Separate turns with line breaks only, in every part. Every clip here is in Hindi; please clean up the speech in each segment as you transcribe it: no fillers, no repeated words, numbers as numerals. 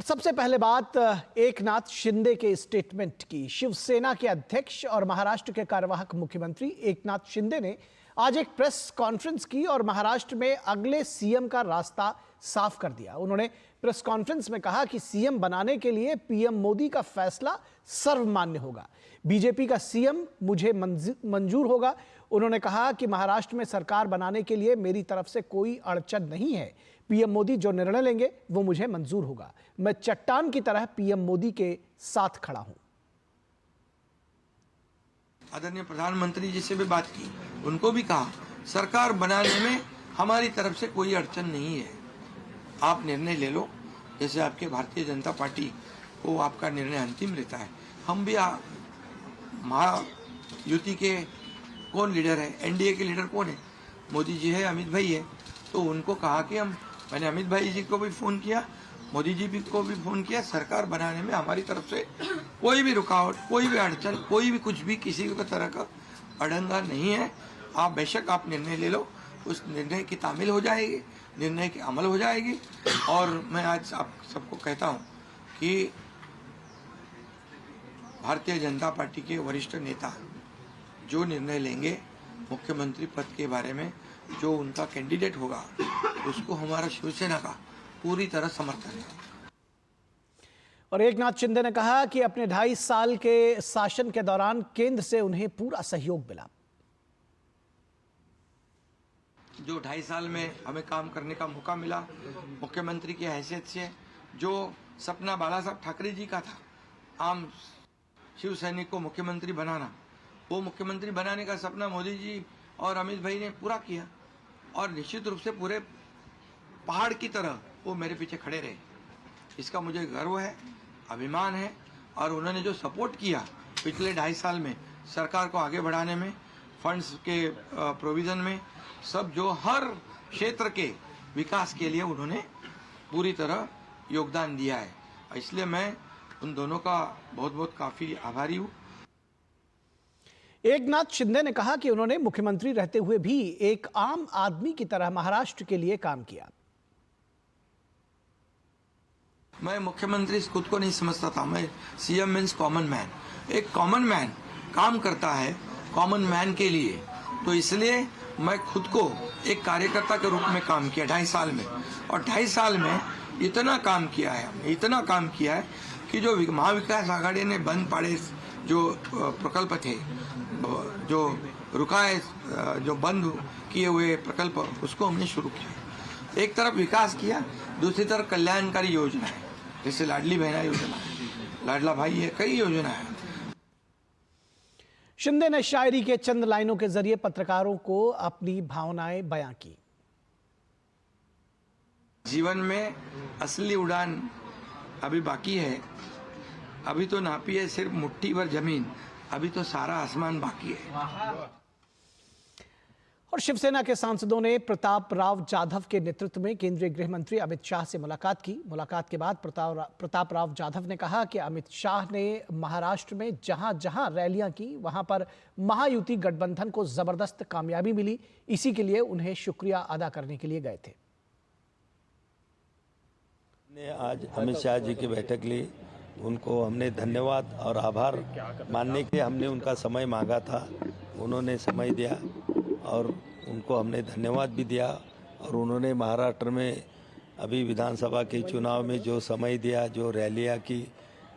सबसे पहले बात एकनाथ शिंदे के स्टेटमेंट की। शिवसेना के अध्यक्ष और महाराष्ट्र के कार्यवाहक मुख्यमंत्री एकनाथ शिंदे ने आज एक प्रेस कॉन्फ्रेंस की और महाराष्ट्र में अगले सीएम का रास्ता साफ कर दिया। उन्होंने प्रेस कॉन्फ्रेंस में कहा कि सीएम बनाने के लिए पीएम मोदी का फैसला सर्वमान्य होगा। बीजेपी का सीएम मुझे मंजूर होगा। उन्होंने कहा कि महाराष्ट्र में सरकार बनाने के लिए मेरी तरफ से कोई अड़चन नहीं है। पीएम मोदी जो निर्णय लेंगे वो मुझे मंजूर होगा। मैं चट्टान की तरह पीएम मोदी के साथ खड़ा हूं।
आदरणीय प्रधानमंत्री जी से भी बात की, उनको भी कहा सरकार बनाने में हमारी तरफ से कोई अड़चन नहीं है, आप निर्णय ले लो। जैसे आपके भारतीय जनता पार्टी को आपका निर्णय अंतिम रहता है। हम भी महायुति के कौन लीडर है, एनडीए के लीडर कौन है, मोदी जी है, अमित भाई है। तो उनको कहा कि मैंने अमित भाई जी को भी फोन किया, मोदी जी को भी फोन किया, सरकार बनाने में हमारी तरफ से कोई भी रुकावट, कोई भी अड़चन, कोई भी कुछ भी किसी भी तरह का अड़ंगा नहीं है। आप बेशक आप निर्णय ले लो, उस निर्णय की तामील हो जाएगी, निर्णय की अमल हो जाएगी। और मैं आज आप सबको कहता हूं कि भारतीय जनता पार्टी के वरिष्ठ नेता जो निर्णय लेंगे मुख्यमंत्री पद के बारे में, जो उनका कैंडिडेट होगा, उसको हमारा शिवसेना का पूरी तरह समर्थन है।
और एकनाथ शिंदे ने कहा कि अपने 2.5 साल के शासन के दौरान केंद्र से उन्हें पूरा सहयोग मिला।
जो 2.5 साल में हमें काम करने का मौका मिला मुख्यमंत्री की हैसियत से, जो सपना बाला साहब ठाकरे जी का था, आम शिव सैनिक को मुख्यमंत्री बनाना, वो मुख्यमंत्री बनाने का सपना मोदी जी और अमित भाई ने पूरा किया। और निश्चित रूप से पूरे पहाड़ की तरह वो मेरे पीछे खड़े रहे। इसका मुझे गर्व है, अभिमान है। और उन्होंने जो सपोर्ट किया पिछले 2.5 साल में सरकार को आगे बढ़ाने में, फंड्स के प्रोविजन में, सब जो हर क्षेत्र के विकास के लिए उन्होंने पूरी तरह योगदान दिया है। इसलिए मैं उन दोनों का बहुत बहुत काफी आभारी हूँ।
एकनाथ शिंदे ने कहा कि उन्होंने मुख्यमंत्री रहते हुए भी एक आम आदमी की तरह महाराष्ट्र के लिए काम किया।
मैं मुख्यमंत्री खुद को नहीं समझता था, मैं सीएम मीन्स कॉमन मैन। एक कॉमन मैन काम करता है कॉमन मैन के लिए, तो इसलिए मैं खुद को एक कार्यकर्ता के रूप में काम किया 2.5 साल में। और 2.5 साल में इतना काम किया है, हमने इतना काम किया है कि जो महाविकास आघाड़ी ने बंद पड़े जो प्रकल्प थे, जो रुकाए, जो बंद किए हुए प्रकल्प, उसको हमने शुरू किया। एक तरफ विकास किया, दूसरी तरफ कल्याणकारी योजना है, जैसे लाडली बहना योजना है, लाडला भाई है, कई योजना है।
शिंदे ने शायरी के चंद लाइनों के जरिए पत्रकारों को अपनी भावनाएं बयां की।
जीवन में असली उड़ान अभी बाकी है, अभी तो नापी है सिर्फ मुट्ठी भर जमीन, अभी तो सारा आसमान बाकी है।
और शिवसेना के सांसदों ने प्रताप राव जाधव के नेतृत्व में केंद्रीय गृह मंत्री अमित शाह से मुलाकात की। मुलाकात के बाद प्रताप राव जाधव ने कहा कि अमित शाह ने महाराष्ट्र में जहां जहां रैलियां की, वहां पर महायुति गठबंधन को जबरदस्त कामयाबी मिली। इसी के लिए उन्हें शुक्रिया अदा करने के लिए गए थे।
आज अमित शाह जी की बैठक ली, उनको हमने धन्यवाद और आभार मानने के लिए हमने उनका समय मांगा था, उन्होंने समय दिया और उनको हमने धन्यवाद भी दिया। और उन्होंने महाराष्ट्र में अभी विधानसभा के चुनाव में जो समय दिया, जो रैलियां की,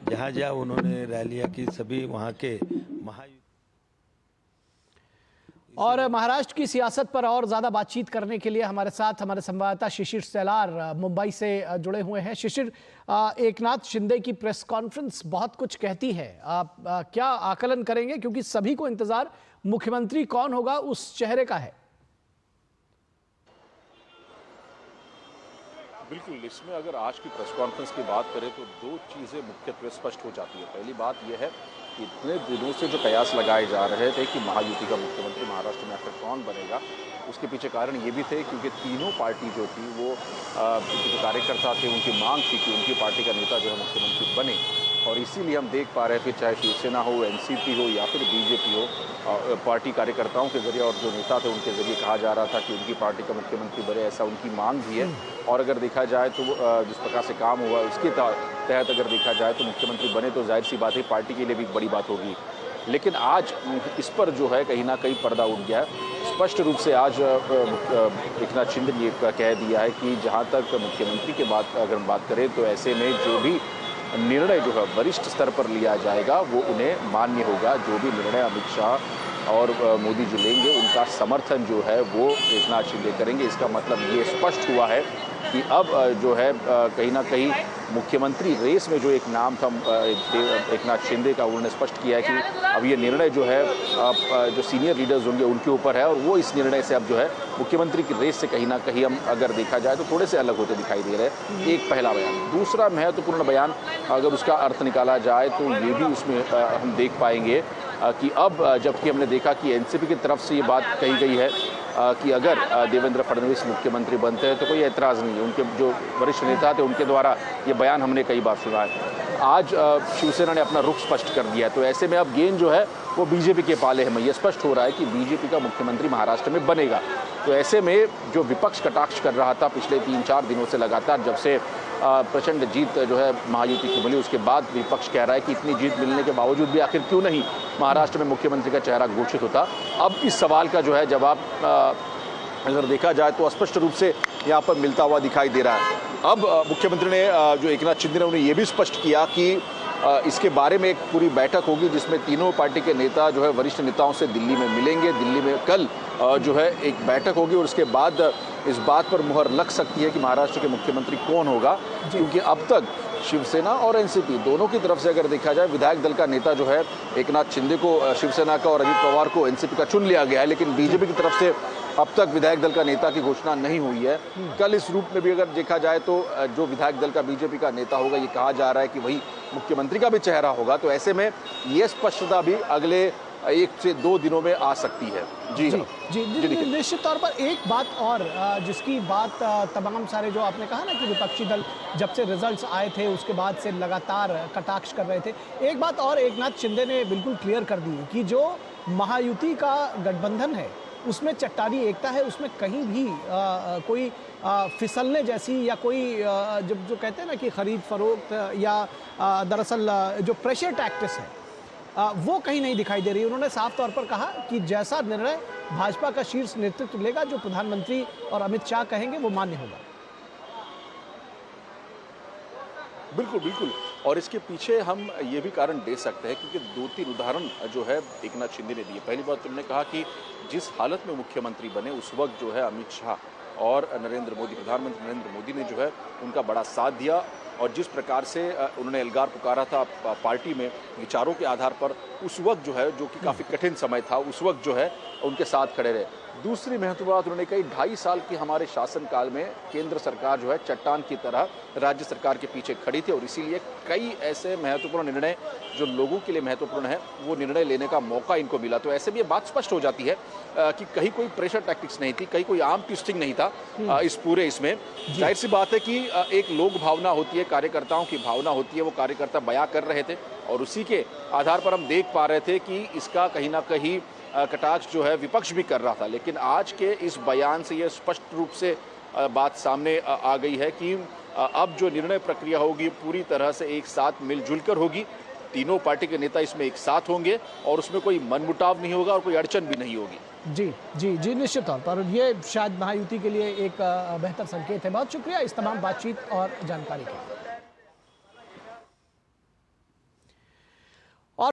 जहां जहां उन्होंने रैलियां की, सभी वहां के
और महाराष्ट्र की सियासत पर और ज्यादा बातचीत करने के लिए हमारे साथ हमारे संवाददाता शिशिर सेलार मुंबई से जुड़े हुए हैं। शिशिर, एकनाथ शिंदे की प्रेस कॉन्फ्रेंस बहुत कुछ कहती है, आप क्या आकलन करेंगे, क्योंकि सभी को इंतजार मुख्यमंत्री कौन होगा उस चेहरे का है।
बिल्कुल, इसमें अगर आज की प्रेस कॉन्फ्रेंस की बात करें तो 2 चीज़ें मुख्यत्वे स्पष्ट हो जाती है। पहली बात यह है कि इतने दिनों से जो कयास लगाए जा रहे थे कि महायुति का मुख्यमंत्री महाराष्ट्र में आखिर कौन बनेगा, उसके पीछे कारण ये भी थे क्योंकि तीनों पार्टी जो थी वो जो कार्यकर्ता थे, उनकी मांग थी कि उनकी पार्टी का नेता जो है मुख्यमंत्री बने। और इसीलिए हम देख पा रहे हैं, फिर चाहे शिवसेना हो, एनसीपी हो या फिर बीजेपी हो, पार्टी कार्यकर्ताओं के जरिए और जो नेता थे उनके जरिए कहा जा रहा था कि उनकी पार्टी का मुख्यमंत्री बने, ऐसा उनकी मांग भी है। और अगर देखा जाए तो जिस प्रकार से काम हुआ उसके तहत अगर देखा जाए तो मुख्यमंत्री बने तो जाहिर सी बात है पार्टी के लिए भी बड़ी बात होगी। लेकिन आज इस पर जो है कहीं ना कहीं पर्दा उठ गया है। स्पष्ट रूप से आज एकनाथ शिंदे ने कह दिया है कि जहां तक मुख्यमंत्री के बात अगर हम बात करें तो ऐसे में जो भी निर्णय जो है वरिष्ठ स्तर पर लिया जाएगा वो उन्हें मान्य होगा। जो भी निर्णय अमित शाह और मोदी जी लेंगे उनका समर्थन जो है वो एकनाथ शिंदे करेंगे। इसका मतलब ये स्पष्ट हुआ है कि अब जो है कहीं ना कहीं मुख्यमंत्री रेस में जो एक नाम था एकनाथ शिंदे का, उन्होंने स्पष्ट किया है कि अब ये निर्णय जो है जो सीनियर लीडर्स होंगे उनके ऊपर है और वो इस निर्णय से अब जो है मुख्यमंत्री की रेस से कहीं ना कहीं हम अगर देखा जाए तो थोड़े से अलग होते दिखाई दे रहे हैं। एक पहला बयान। दूसरा महत्वपूर्ण बयान अगर उसका अर्थ निकाला जाए तो ये भी उसमें हम देख पाएंगे कि अब जबकि हमने देखा कि एनसीपी की तरफ से ये बात कही गई है कि अगर देवेंद्र फडणवीस मुख्यमंत्री बनते हैं तो कोई एतराज़ नहीं है। उनके जो वरिष्ठ नेता थे उनके द्वारा ये बयान हमने कई बार सुना है। आज शिवसेना ने अपना रुख स्पष्ट कर दिया है। तो ऐसे में अब गेंद जो है वो बीजेपी के पाले है। ये स्पष्ट हो रहा है कि बीजेपी का मुख्यमंत्री महाराष्ट्र में बनेगा। तो ऐसे में जो विपक्ष कटाक्ष कर रहा था पिछले 3-4 दिनों से लगातार, जब से प्रचंड जीत जो है महायुति की मिली उसके बाद विपक्ष कह रहा है कि इतनी जीत मिलने के बावजूद भी आखिर क्यों नहीं महाराष्ट्र में मुख्यमंत्री का चेहरा घोषित होता। अब इस सवाल का जो है जवाब अगर देखा जाए तो स्पष्ट रूप से यहाँ पर मिलता हुआ दिखाई दे रहा है। अब मुख्यमंत्री ने जो एकनाथ शिंदे ने उन्हें ये भी स्पष्ट किया कि इसके बारे में एक पूरी बैठक होगी जिसमें तीनों पार्टी के नेता जो है वरिष्ठ नेताओं से दिल्ली में मिलेंगे। दिल्ली में कल जो है एक बैठक होगी और उसके बाद इस बात पर मुहर लग सकती है कि महाराष्ट्र के मुख्यमंत्री कौन होगा, क्योंकि अब तक शिवसेना और एनसीपी दोनों की तरफ से अगर देखा जाए विधायक दल का नेता जो है एकनाथ शिंदे को शिवसेना का और अजित पवार को एनसीपी का चुन लिया गया है, लेकिन बीजेपी की तरफ से अब तक विधायक दल का नेता की घोषणा नहीं हुई है। कल इस रूप में भी अगर देखा जाए तो जो विधायक दल का बीजेपी का नेता होगा ये कहा जा रहा है कि वही मुख्यमंत्री का भी चेहरा होगा। तो ऐसे में ये स्पष्टता भी अगले 1 से 2 दिनों में आ सकती है। जी
निश्चित तौर पर एक बात और जिसकी बात तमाम सारे जो आपने कहा ना कि विपक्षी दल जब से रिजल्ट्स आए थे उसके बाद से लगातार कटाक्ष कर रहे थे, एक बात और एकनाथ शिंदे ने बिल्कुल क्लियर कर दी कि जो महायुति का गठबंधन है उसमें चट्टानी एकता है, उसमें कहीं भी कोई फिसलने जैसी या कोई जब जो कहते हैं ना कि खरीद फरोख्त या दरअसल जो प्रेशर टैक्टिक्स है वो कहीं नहीं दिखाई दे रही। उन्होंने साफ तौर पर कहा कि जैसा निर्णय भाजपा का शीर्ष नेतृत्व लेगा, जो प्रधानमंत्री और अमित शाह कहेंगे वो मान्य होगा।
बिल्कुल बिल्कुल। और इसके पीछे हम ये भी कारण दे सकते हैं क्योंकि 2-3 उदाहरण जो है एकनाथ शिंदे ने दिए। पहली बात तुमने कहा कि जिस हालत में मुख्यमंत्री बने उस वक्त जो है अमित शाह और नरेंद्र मोदी, प्रधानमंत्री नरेंद्र मोदी ने जो है उनका बड़ा साथ दिया और जिस प्रकार से उन्होंने एल्गार पुकारा था पार्टी में विचारों के आधार पर, उस वक्त जो है जो कि काफ़ी कठिन समय था, उस वक्त जो है उनके साथ खड़े रहे। दूसरी महत्वपूर्ण बात उन्होंने कही 2.5 साल के हमारे शासनकाल में केंद्र सरकार जो है चट्टान की तरह राज्य सरकार के पीछे खड़ी थी और इसीलिए कई ऐसे महत्वपूर्ण निर्णय जो लोगों के लिए महत्वपूर्ण है वो निर्णय लेने का मौका इनको मिला। तो ऐसे में ये बात स्पष्ट हो जाती है कि कहीं कोई प्रेशर टैक्टिक्स नहीं थी, कहीं कोई आर्म ट्विस्टिंग नहीं था इस पूरे इसमें। जाहिर सी बात है कि एक लोक भावना होती है, कार्यकर्ताओं की भावना होती है, वो कार्यकर्ता बयां कर रहे थे और उसी के आधार पर हम देख पा रहे थे कि इसका कहीं ना कहीं कटाक्ष जो है विपक्ष भी कर रहा था। लेकिन आज के इस बयान से ये स्पष्ट रूप से बात सामने आ गई है कि अब जो निर्णय प्रक्रिया होगी पूरी तरह से एक साथ मिलजुल कर होगी। तीनों पार्टी के नेता इसमें एक साथ होंगे और उसमें कोई मनमुटाव नहीं होगा और कोई अड़चन भी नहीं होगी।
जी निश्चित तौर पर ये शायद महायुति के लिए एक बेहतर संकेत है। बहुत शुक्रिया इस तमाम बातचीत और जानकारी के लिए।